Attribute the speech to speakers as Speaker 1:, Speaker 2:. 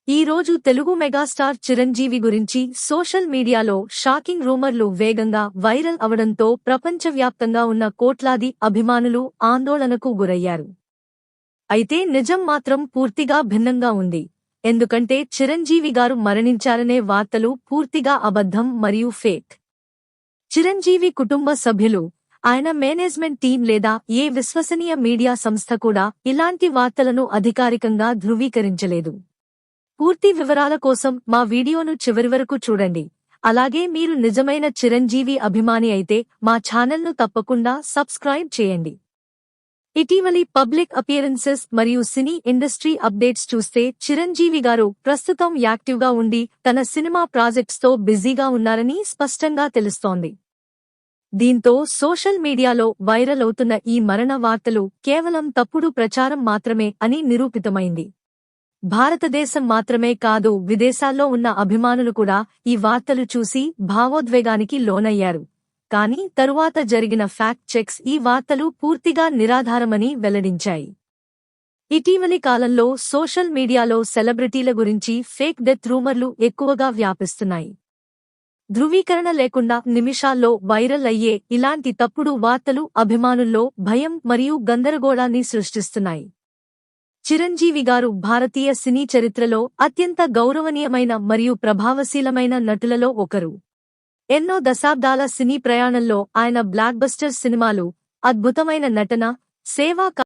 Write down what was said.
Speaker 1: ఈ రోజు తెలుగు మెగాస్టార్ చిరంజీవి గురించి సోషల్ మీడియాలో షాకింగ్ రూమర్లు వేగంగా వైరల్ అవడంతో ప్రపంచవ్యాప్తంగా ఉన్న కోట్లాది అభిమానులు ఆందోళనకు గురయ్యారు. అయితే నిజం మాత్రం పూర్తిగా భిన్నంగా ఉంది. ఎందుకంటే చిరంజీవి గారు మరణించారనే వార్తలు పూర్తిగా అబద్ధం మరియు ఫేక్. చిరంజీవి కుటుంబ సభ్యులు, ఆయన మేనేజ్మెంట్ టీం లేదా ఏ విశ్వసనీయ మీడియా సంస్థ కూడా ఇలాంటి వార్తలను అధికారికంగా ధృవీకరించలేదు. పూర్తి వివరాల కోసం మా వీడియోను చివరి వరకు చూడండి. అలాగే మీరు నిజమైన చిరంజీవి అభిమాని అయితే మా ఛానల్ను తప్పకుండా సబ్స్క్రైబ్ చేయండి. ఇటీవలి పబ్లిక్ అపియరెన్సెస్ మరియు సినీ ఇండస్ట్రీ అప్డేట్స్ చూస్తే చిరంజీవి గారు ప్రస్తుతం యాక్టివ్గా ఉండి తన సినిమా ప్రాజెక్ట్స్తో బిజీగా ఉన్నారని స్పష్టంగా తెలుస్తోంది. దీంతో సోషల్ మీడియాలో వైరల్ అవుతున్న ఈ మరణ వార్తలు కేవలం తప్పుడు ప్రచారం మాత్రమే అని నిరూపితమైంది. భారతదేశం మాత్రమే కాదు, విదేశాల్లో ఉన్న అభిమానులు కూడా ఈ వార్తలు చూసి భావోద్వేగానికి లోనయ్యారు. కానీ తరువాత జరిగిన ఫ్యాక్ట్ చెక్స్ ఈ వార్తలు పూర్తిగా నిరాధారమని వెల్లడించాయి. ఇటీవలి కాలంలో సోషల్ మీడియాలో సెలబ్రిటీల గురించి ఫేక్ డెత్ రూమర్లు ఎక్కువగా వ్యాపిస్తున్నాయి. ధృవీకరణ లేకుండా నిమిషాల్లో వైరల్ అయ్యే ఇలాంటి తప్పుడు వార్తలు అభిమానుల్లో భయం మరియు గందరగోళాన్ని సృష్టిస్తున్నాయి. చిరంజీవి గారు భారతీయ సినీ చరిత్రలో అత్యంత గౌరవనీయమైన మరియు ప్రభావశీలమైన నటులలో ఒకరు. ఎన్నో దశాబ్దాల సినీ ప్రయాణంలో ఆయన బ్లాక్బస్టర్ సినిమాలు, అద్భుతమైన నటన, సేవా